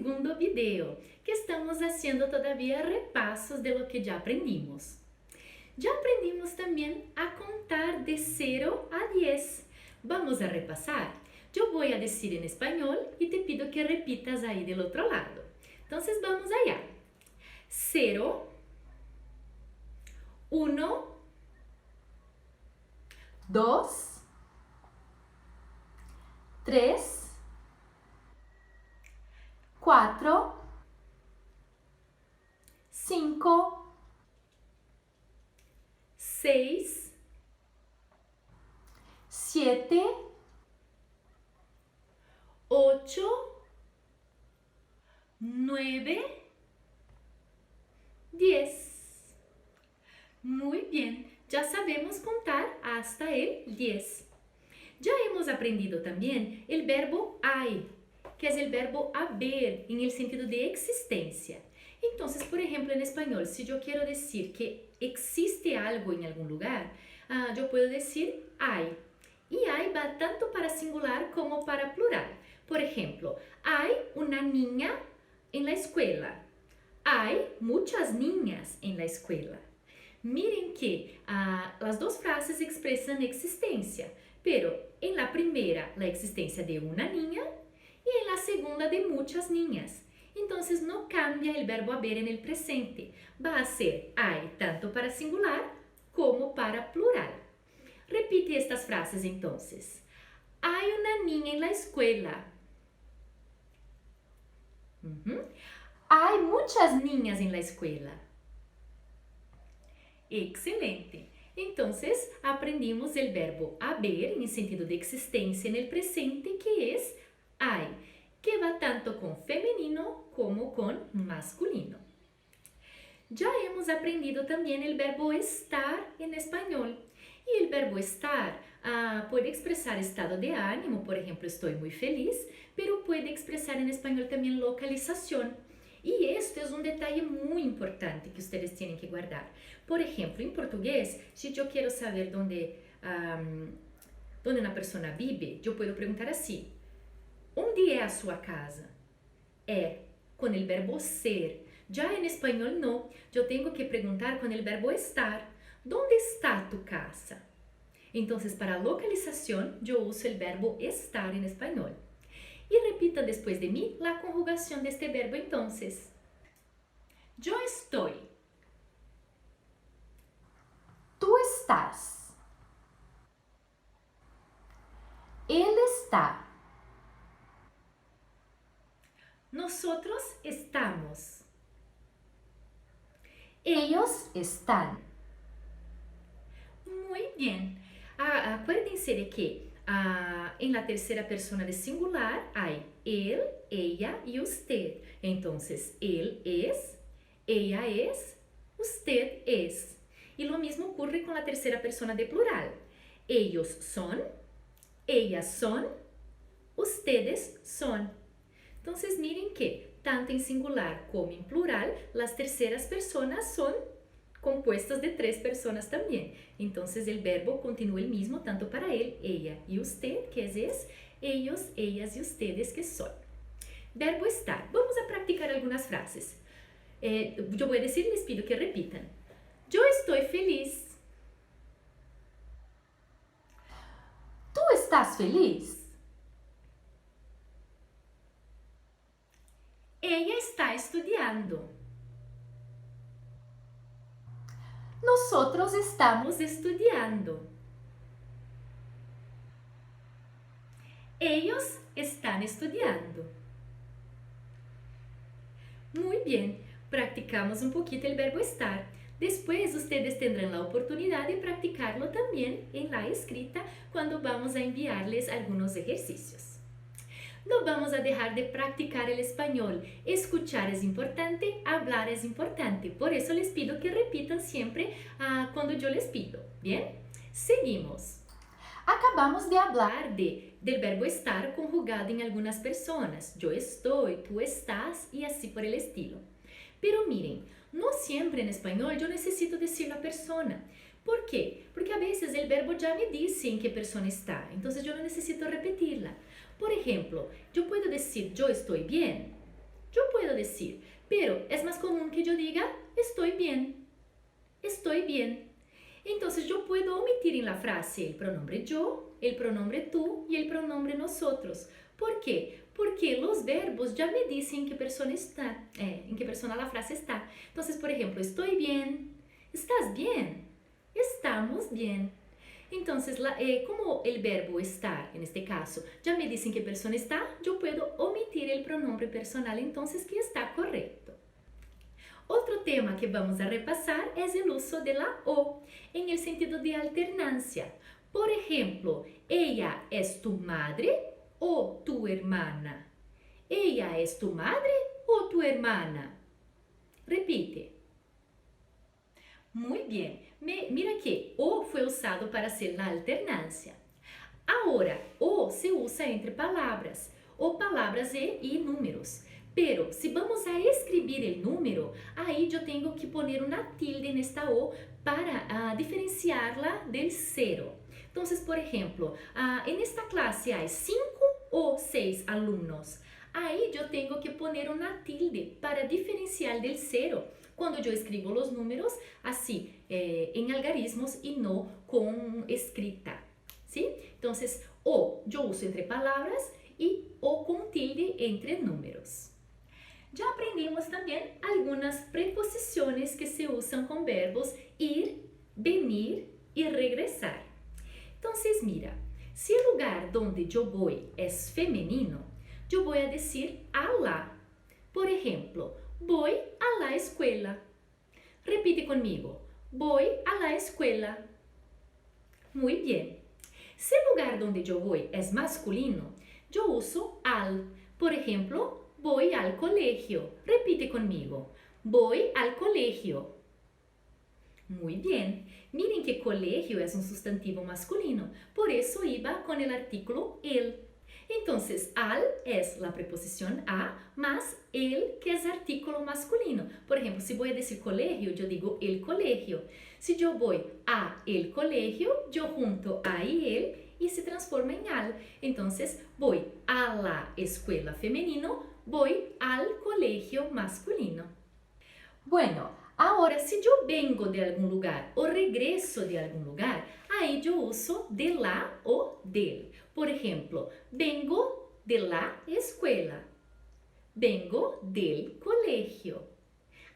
segundo video, que estamos haciendo todavía repasos de lo que ya aprendimos. Ya aprendimos también a contar de 0 a 10. Vamos a repasar. Yo voy a decir en español y te pido que repitas ahí del otro lado. Entonces vamos allá. 0, 1, 2, 3, 4, 5, 6, 7, 8, 9, 10. Muy bien, ya sabemos contar hasta el 10. Ya hemos aprendido también el verbo hay, que es el verbo haber en el sentido de existencia. Entonces, por ejemplo, en español, si yo quiero decir que existe algo en algún lugar, yo puedo decir hay. Y hay va tanto para singular como para plural. Por ejemplo, hay una niña en la escuela. Hay muchas niñas en la escuela. Miren que las dos frases expresan existencia, pero en la primera la existencia de una niña y en la segunda de muchas niñas. Entonces no cambia el verbo haber en el presente. Va a ser hay tanto para singular como para plural. Repite estas frases entonces. Hay una niña en la escuela. Hay muchas niñas en la escuela. Excelente. Entonces, aprendimos el verbo haber en el sentido de existencia en el presente, que es hay, que va tanto con femenino como con masculino. Ya hemos aprendido también el verbo estar en español. Y el verbo estar puede expresar estado de ánimo, por ejemplo, estoy muy feliz, pero puede expresar en español también localización. Y esto es un detalle muy importante que ustedes tienen que guardar. Por ejemplo, en portugués, si yo quiero saber dónde una persona vive, yo puedo preguntar así: ¿Onde é a sua casa? É con el verbo ser. Ya en español no, yo tengo que preguntar con el verbo estar. ¿Dónde está tu casa? Entonces, para localización, yo uso el verbo estar en español. Y repita después de mí la conjugación de este verbo entonces. Yo estoy. Tú estás. Él está. Nosotros estamos. Ellos están. Muy bien. Acuérdense de que en la tercera persona de singular hay él, ella y usted. Entonces, él es, ella es, usted es. Y lo mismo ocurre con la tercera persona de plural. Ellos son, ellas son, ustedes son. Entonces, miren que tanto en singular como en plural, las terceras personas son compuestas de 3 personas también. Entonces el verbo continúa el mismo tanto para él, ella y usted, que es ellos, ellas y ustedes, que son. Verbo estar. Vamos a practicar algunas frases. Yo voy a decir y les pido que repitan. Yo estoy feliz. ¿Tú estás feliz? Ella está estudiando. Nosotros estamos estudiando. Ellos están estudiando. Muy bien, practicamos un poquito el verbo estar. Después ustedes tendrán la oportunidad de practicarlo también en la escrita cuando vamos a enviarles algunos ejercicios. No vamos a dejar de practicar el español. Escuchar es importante, hablar es importante. Por eso les pido que repitan siempre cuando yo les pido. ¿Bien? Seguimos. Acabamos de hablar del verbo estar conjugado en algunas personas. Yo estoy, tú estás y así por el estilo. Pero miren, no siempre en español yo necesito decir la persona. ¿Por qué? Porque a veces el verbo ya me dice en qué persona está. Entonces yo no necesito repetirla. Por ejemplo, yo puedo decir yo estoy bien. yo puedo decir, pero es más común que yo diga estoy bien, estoy bien. Entonces yo puedo omitir en la frase el pronombre yo, el pronombre tú y el pronombre nosotros. ¿Por qué? Porque los verbos ya me dicen en qué persona está, en qué persona la frase está. Entonces, por ejemplo, estoy bien, estás bien, estamos bien. Entonces, como el verbo estar, en este caso, ya me dicen qué persona está, yo puedo omitir el pronombre personal, entonces que está correcto. Otro tema que vamos a repasar es el uso de la O, en el sentido de alternancia. Por ejemplo, ella es tu madre o tu hermana. Ella es tu madre o tu hermana. Repite. Muy bien. Mira que o fue usado para hacer la alternancia. Ahora, o se usa entre palabras, o palabras y números. Pero si vamos a escribir el número, ahí yo tengo que poner una tilde en esta O para diferenciarla del cero. Entonces, por ejemplo, en esta clase hay 5 o 6 alumnos. Ahí yo tengo que poner una tilde para diferenciar del cero cuando yo escribo los números así, en algarismos y no con escrita. ¿Sí? Entonces, o yo uso entre palabras y o con tilde entre números. Ya aprendimos también algunas preposiciones que se usan con verbos ir, venir y regresar. Entonces, mira, si el lugar donde yo voy es femenino, yo voy a decir a la. Por ejemplo, voy a la escuela. Repite conmigo, voy a la escuela. Muy bien. Si el lugar donde yo voy es masculino, yo uso al. Por ejemplo, voy al colegio. Repite conmigo, voy al colegio. Muy bien. Miren que colegio es un sustantivo masculino, por eso iba con el artículo el. Entonces, al es la preposición a más el, que es artículo masculino. Por ejemplo, si voy a decir colegio, yo digo el colegio. Si yo voy a el colegio, yo junto a y el y se transforma en al. Entonces, voy a la escuela femenino, voy al colegio masculino. Bueno, ahora si yo vengo de algún lugar o regreso de algún lugar, ahí yo uso de la o del. Por ejemplo, vengo de la escuela, vengo del colegio,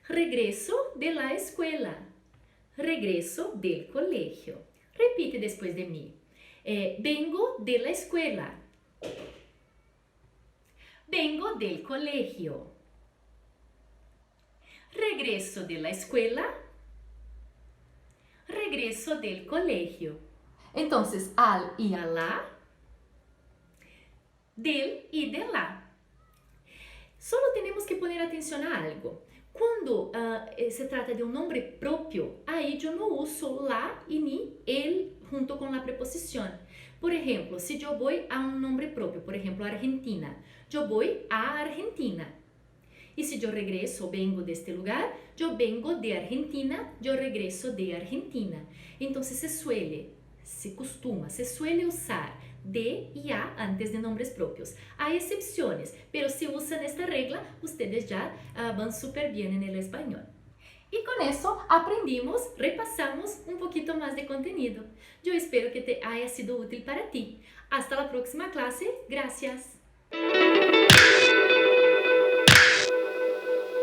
regreso de la escuela, regreso del colegio. Repite después de mí. Vengo de la escuela, vengo del colegio, regreso de la escuela, regreso del colegio. Entonces, al y a la, del y de la. Solo tenemos que poner atención a algo. Cuando se trata de un nombre propio, ahí yo no uso la y ni el junto con la preposición. Por ejemplo, si yo voy a un nombre propio, por ejemplo, Argentina, yo voy a Argentina. Y si yo regreso, vengo de este lugar, yo vengo de Argentina, yo regreso de Argentina. Entonces se suele usar de y a antes de nombres propios. Hay excepciones, pero si usan esta regla, ustedes ya van súper bien en el español. Y con eso repasamos un poquito más de contenido. Yo espero que te haya sido útil para ti. Hasta la próxima clase. Gracias.